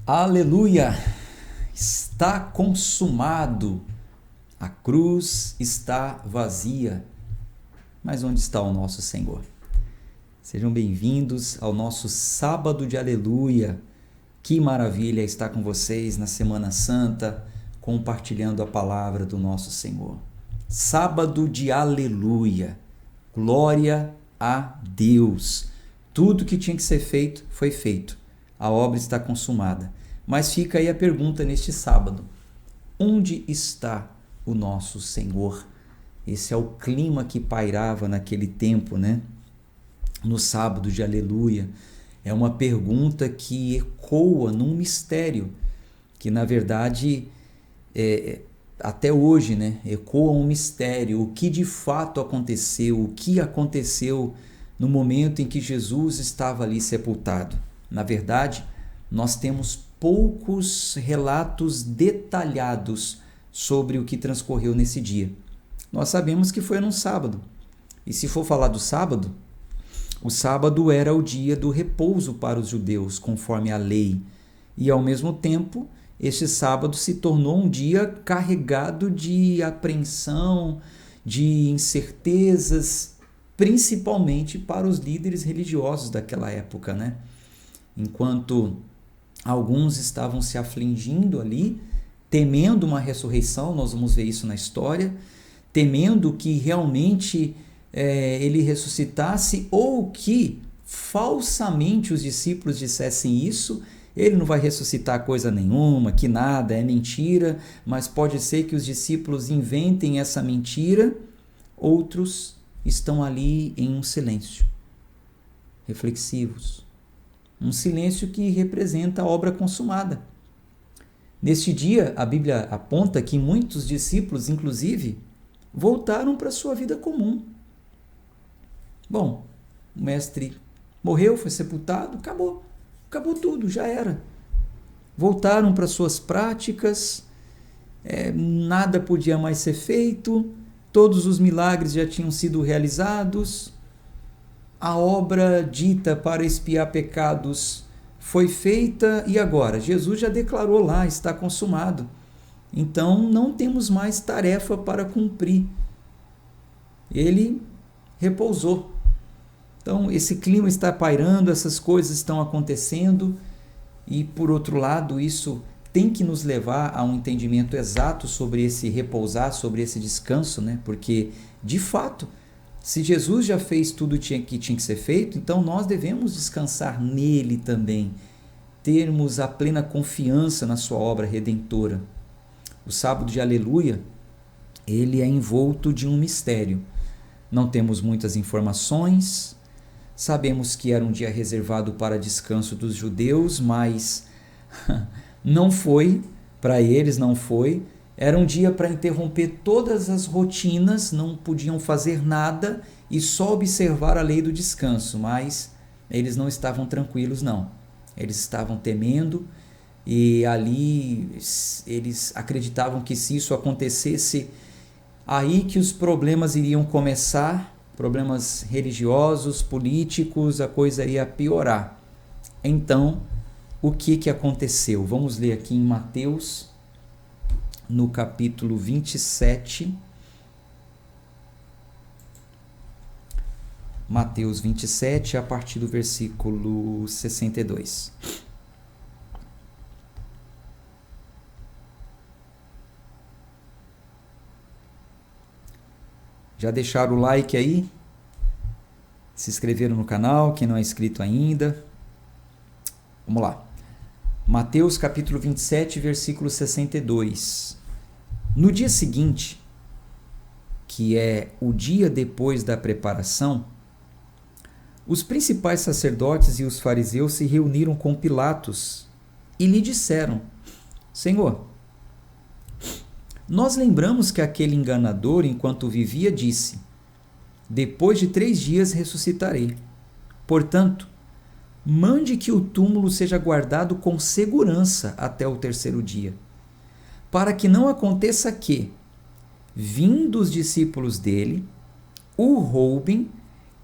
Aleluia! Está consumado. A cruz está vazia. Mas onde está o nosso Senhor? Sejam bem-vindos ao nosso sábado de aleluia. Que maravilha estar com vocês na Semana Santa, compartilhando a palavra do nosso Senhor. Sábado de aleluia. Glória a Deus. Tudo que tinha que ser feito foi feito. A obra está consumada. Mas fica aí a pergunta neste sábado: onde está o nosso Senhor? Esse é o clima que pairava naquele tempo, né? No sábado de aleluia. É uma pergunta que ecoa num mistério, que na verdade, até hoje, né? Ecoa um mistério. O que de fato aconteceu? O que aconteceu no momento em que Jesus estava ali sepultado? Na verdade, nós temos poucos relatos detalhados sobre o que transcorreu nesse dia. Nós sabemos que foi num sábado. E se for falar do sábado, o sábado era o dia do repouso para os judeus, conforme a lei. E ao mesmo tempo, este sábado se tornou um dia carregado de apreensão, de incertezas, principalmente para os líderes religiosos daquela época, né? Enquanto alguns estavam se afligindo ali, temendo uma ressurreição, nós vamos ver isso na história, temendo que realmente ele ressuscitasse, ou que falsamente os discípulos dissessem isso: ele não vai ressuscitar coisa nenhuma, que nada, é mentira. Mas pode ser que os discípulos inventem essa mentira. Outros estão ali em um silêncio, reflexivos. Um silêncio que representa a obra consumada. Neste dia, a Bíblia aponta que muitos discípulos, inclusive, voltaram para a sua vida comum. Bom, o mestre morreu, foi sepultado, acabou tudo, já era. Voltaram para suas práticas, nada podia mais ser feito, todos os milagres já tinham sido realizados. A obra dita para expiar pecados foi feita e agora? Jesus já declarou lá, está consumado. Então não temos mais tarefa para cumprir. Ele repousou. Então esse clima está pairando, essas coisas estão acontecendo e, por outro lado, isso tem que nos levar a um entendimento exato sobre esse repousar, sobre esse descanso, né? Porque, de fato, se Jesus já fez tudo que tinha que ser feito, então nós devemos descansar nele também, termos a plena confiança na sua obra redentora. O sábado de aleluia, ele é envolto de um mistério. Não temos muitas informações, sabemos que era um dia reservado para descanso dos judeus, mas não foi, para eles não foi. Era um dia para interromper todas as rotinas, não podiam fazer nada e só observar a lei do descanso, mas eles não estavam tranquilos, não. Eles estavam temendo e ali eles acreditavam que, se isso acontecesse, aí que os problemas iriam começar, problemas religiosos, políticos, a coisa ia piorar. Então, o que aconteceu? Vamos ler aqui em Mateus, no capítulo 27, Mateus 27, a partir do versículo 62. Já deixaram o like aí? Se inscreveram no canal, quem não é inscrito ainda? Vamos lá. Mateus capítulo 27, versículo 62. No dia seguinte, que é o dia depois da preparação, os principais sacerdotes e os fariseus se reuniram com Pilatos e lhe disseram: Senhor, nós lembramos que aquele enganador, enquanto vivia, disse: depois de 3 dias ressuscitarei. Portanto, mande que o túmulo seja guardado com segurança até o 3º dia, para que não aconteça que, vindo os discípulos dele, o roubem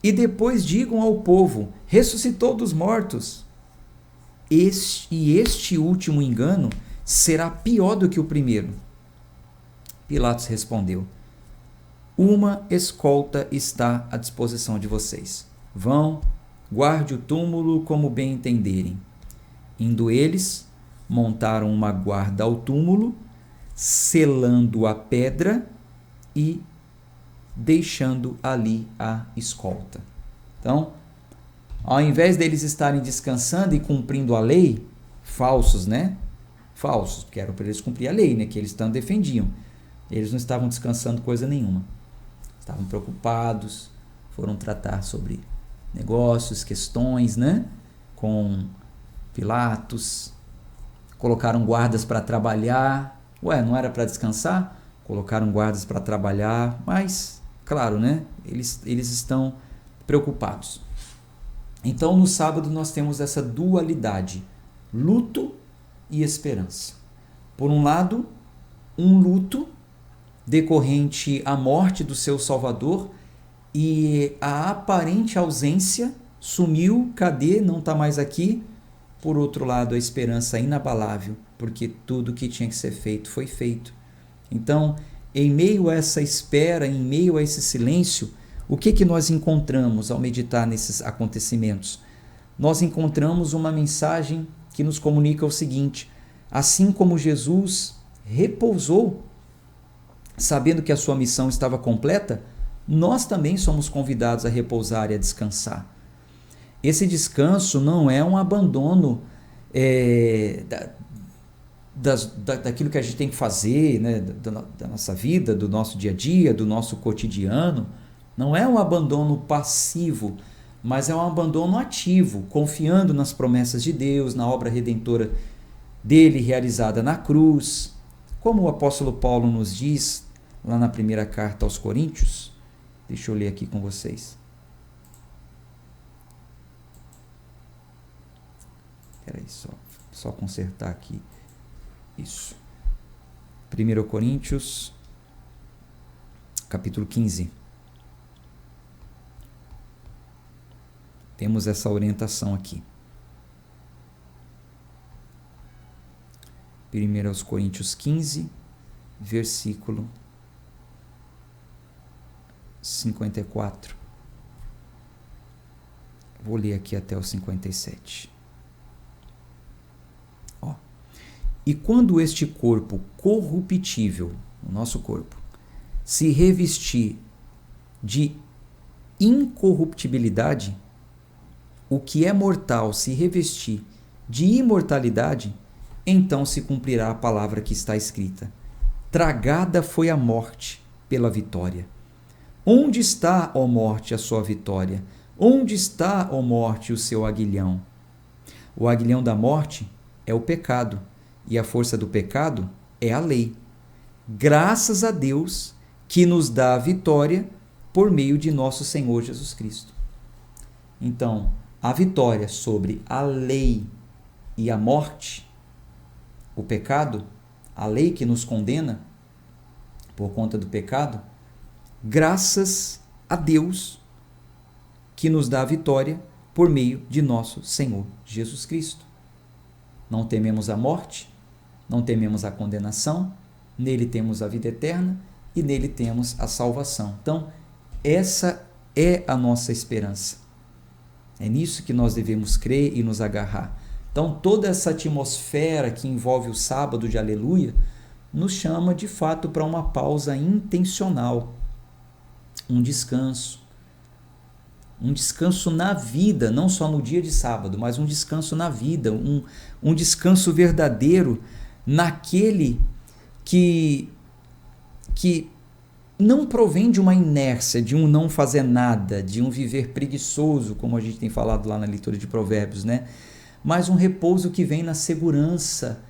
e depois digam ao povo: ressuscitou dos mortos. este último engano será pior do que o primeiro. Pilatos respondeu: uma escolta está à disposição de vocês. Vão, guarde o túmulo como bem entenderem. Indo eles, montaram uma guarda ao túmulo, selando a pedra e deixando ali a escolta. Então, ao invés deles estarem descansando e cumprindo a lei, falsos, né? Falsos, porque era para eles cumprir a lei, né? Que eles tanto defendiam. Eles não estavam descansando coisa nenhuma. Estavam preocupados, foram tratar sobre negócios, questões, né? Com Pilatos, colocaram guardas para trabalhar. Ué, não era para descansar? Colocaram guardas para trabalhar, mas, claro, né? Eles estão preocupados. Então, no sábado, nós temos essa dualidade, luto e esperança. Por um lado, um luto decorrente à morte do seu Salvador e a aparente ausência, sumiu, cadê? Não está mais aqui. Por outro lado, a esperança inabalável, porque tudo que tinha que ser feito foi feito. Então, em meio a essa espera, em meio a esse silêncio, o que nós encontramos ao meditar nesses acontecimentos? Nós encontramos uma mensagem que nos comunica o seguinte: assim como Jesus repousou, sabendo que a sua missão estava completa, nós também somos convidados a repousar e a descansar. Esse descanso não é um abandono daquilo que a gente tem que fazer, né, da nossa vida, do nosso dia a dia, do nosso cotidiano. Não é um abandono passivo, mas é um abandono ativo, confiando nas promessas de Deus, na obra redentora dele realizada na cruz. Como o apóstolo Paulo nos diz lá na primeira carta aos Coríntios, deixa eu ler aqui com vocês. Espera aí, só consertar aqui. Isso. 1 Coríntios, capítulo 15. Temos essa orientação aqui. 1 Coríntios 15, versículo 54. Vou ler aqui até o 57. E quando este corpo corruptível, o nosso corpo, se revestir de incorruptibilidade, o que é mortal se revestir de imortalidade, então se cumprirá a palavra que está escrita: tragada foi a morte pela vitória. Onde está, ó morte, a sua vitória? Onde está, ó morte, o seu aguilhão? O aguilhão da morte é o pecado, e a força do pecado é a lei. Graças a Deus que nos dá a vitória por meio de nosso Senhor Jesus Cristo. Então, a vitória sobre a lei e a morte, o pecado, a lei que nos condena por conta do pecado, graças a Deus que nos dá a vitória por meio de nosso Senhor Jesus Cristo. Não tememos a morte, não tememos a condenação, nele temos a vida eterna e nele temos a salvação. Então, essa é a nossa esperança. É nisso que nós devemos crer e nos agarrar. Então, toda essa atmosfera que envolve o sábado de aleluia nos chama de fato para uma pausa intencional, um descanso na vida, não só no dia de sábado, mas um descanso na vida, um descanso verdadeiro naquele que não provém de uma inércia, de um não fazer nada, de um viver preguiçoso, como a gente tem falado lá na leitura de Provérbios, né? Mas um repouso que vem na segurança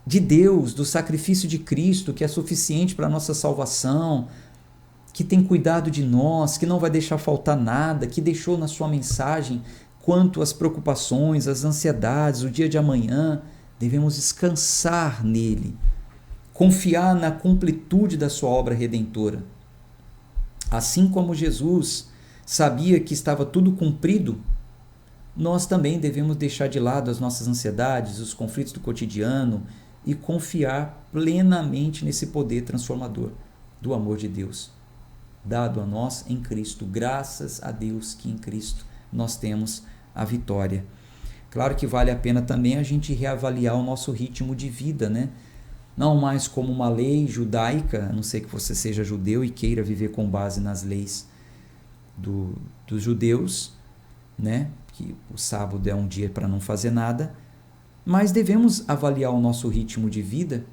de Deus, do sacrifício de Cristo, que é suficiente para a nossa salvação, que tem cuidado de nós, que não vai deixar faltar nada, que deixou na sua mensagem quanto às preocupações, às ansiedades, o dia de amanhã. Devemos descansar nele, confiar na completude da sua obra redentora. Assim como Jesus sabia que estava tudo cumprido, nós também devemos deixar de lado as nossas ansiedades, os conflitos do cotidiano e confiar plenamente nesse poder transformador do amor de Deus, dado a nós em Cristo. Graças a Deus que em Cristo nós temos a vitória. Claro que vale a pena também a gente reavaliar o nosso ritmo de vida, né? Não mais como uma lei judaica, a não ser que você seja judeu e queira viver com base nas leis dos judeus, né? Que o sábado é um dia para não fazer nada, mas devemos avaliar o nosso ritmo de vida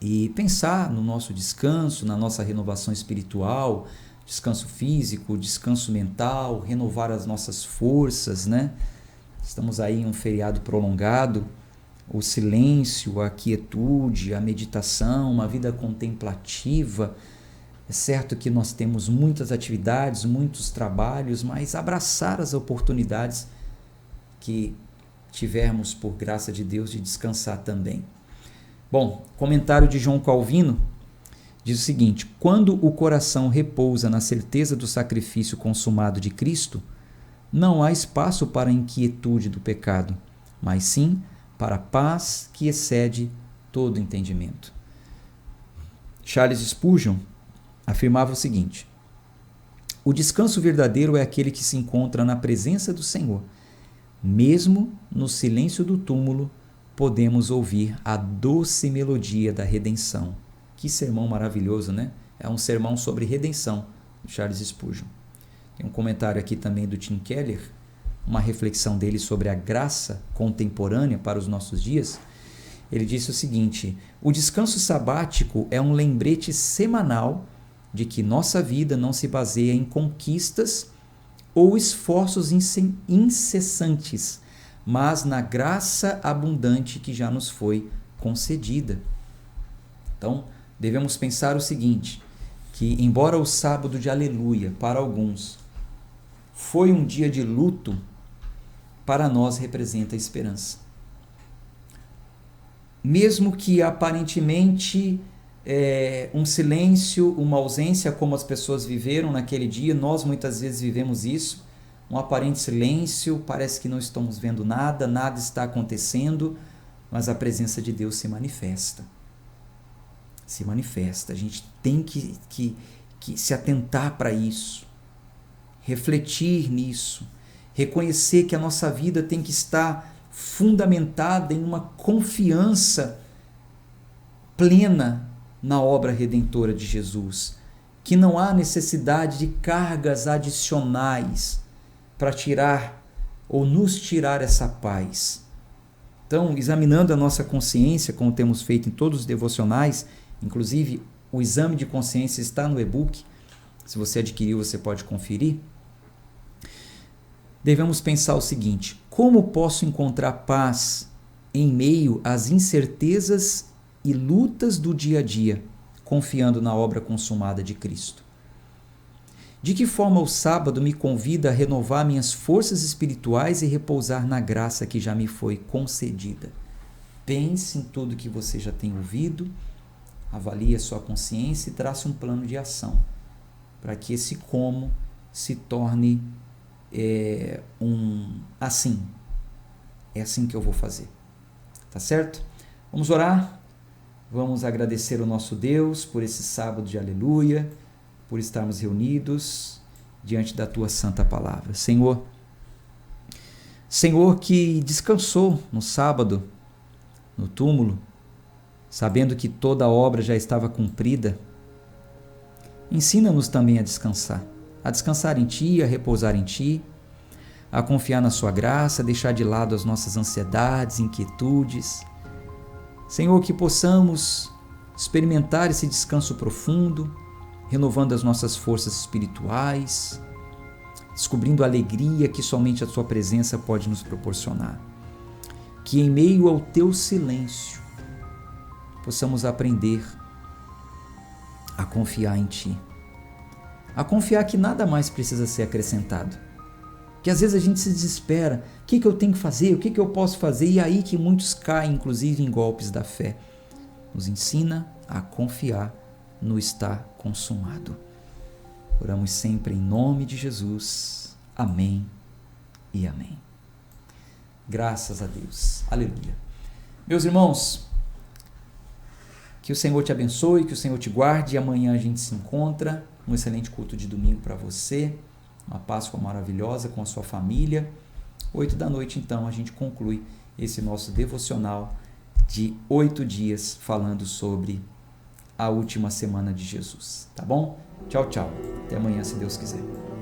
e pensar no nosso descanso, na nossa renovação espiritual, descanso físico, descanso mental, renovar as nossas forças, né? Estamos aí em um feriado prolongado, o silêncio, a quietude, a meditação, uma vida contemplativa. É certo que nós temos muitas atividades, muitos trabalhos, mas abraçar as oportunidades que tivermos por graça de Deus de descansar também. Bom, comentário de João Calvino diz o seguinte: quando o coração repousa na certeza do sacrifício consumado de Cristo, não há espaço para a inquietude do pecado, mas sim para a paz que excede todo entendimento. Charles Spurgeon afirmava o seguinte: o descanso verdadeiro é aquele que se encontra na presença do Senhor. Mesmo no silêncio do túmulo, podemos ouvir a doce melodia da redenção. Que sermão maravilhoso, né? É um sermão sobre redenção, de Charles Spurgeon. Tem um comentário aqui também do Tim Keller, uma reflexão dele sobre a graça contemporânea para os nossos dias. Ele disse o seguinte: o descanso sabático é um lembrete semanal de que nossa vida não se baseia em conquistas ou esforços incessantes, mas na graça abundante que já nos foi concedida. Então, devemos pensar o seguinte, que embora o sábado de aleluia para alguns foi um dia de luto, para nós representa esperança. Mesmo que aparentemente um silêncio, uma ausência, como as pessoas viveram naquele dia, nós muitas vezes vivemos isso, um aparente silêncio, parece que não estamos vendo nada, nada está acontecendo, mas a presença de Deus se manifesta. Se manifesta. A gente tem que se atentar para isso, refletir nisso, reconhecer que a nossa vida tem que estar fundamentada em uma confiança plena na obra redentora de Jesus, que não há necessidade de cargas adicionais para tirar ou nos tirar essa paz. Então, examinando a nossa consciência, como temos feito em todos os devocionais, inclusive o exame de consciência está no e-book, se você adquiriu você pode conferir, devemos pensar o seguinte: como posso encontrar paz em meio às incertezas e lutas do dia a dia, confiando na obra consumada de Cristo? De que forma o sábado me convida a renovar minhas forças espirituais e repousar na graça que já me foi concedida? Pense em tudo que você já tem ouvido, avalie a sua consciência e trace um plano de ação para que esse como se torne assim. É assim que eu vou fazer. Tá certo? Vamos orar? Vamos agradecer o nosso Deus por esse sábado de aleluia, por estarmos reunidos diante da Tua santa palavra. Senhor que descansou no sábado, no túmulo, sabendo que toda a obra já estava cumprida, ensina-nos também a descansar em Ti, a repousar em Ti, a confiar na Sua graça, a deixar de lado as nossas ansiedades, inquietudes. Senhor, que possamos experimentar esse descanso profundo, renovando as nossas forças espirituais, descobrindo a alegria que somente a Tua presença pode nos proporcionar. Que em meio ao Teu silêncio possamos aprender a confiar em Ti, a confiar que nada mais precisa ser acrescentado. Que às vezes a gente se desespera, o que eu tenho que fazer, o que eu posso fazer, e aí que muitos caem, inclusive, em golpes da fé. Nos ensina a confiar no estar consumado. Oramos sempre em nome de Jesus. Amém e amém. Graças a Deus. Aleluia. Meus irmãos, que o Senhor te abençoe, que o Senhor te guarde, e amanhã a gente se encontra. Um excelente culto de domingo para você, uma Páscoa maravilhosa com a sua família. 20h, então, a gente conclui esse nosso devocional de 8 dias falando sobre a última semana de Jesus, tá bom? Tchau, tchau. Até amanhã, se Deus quiser.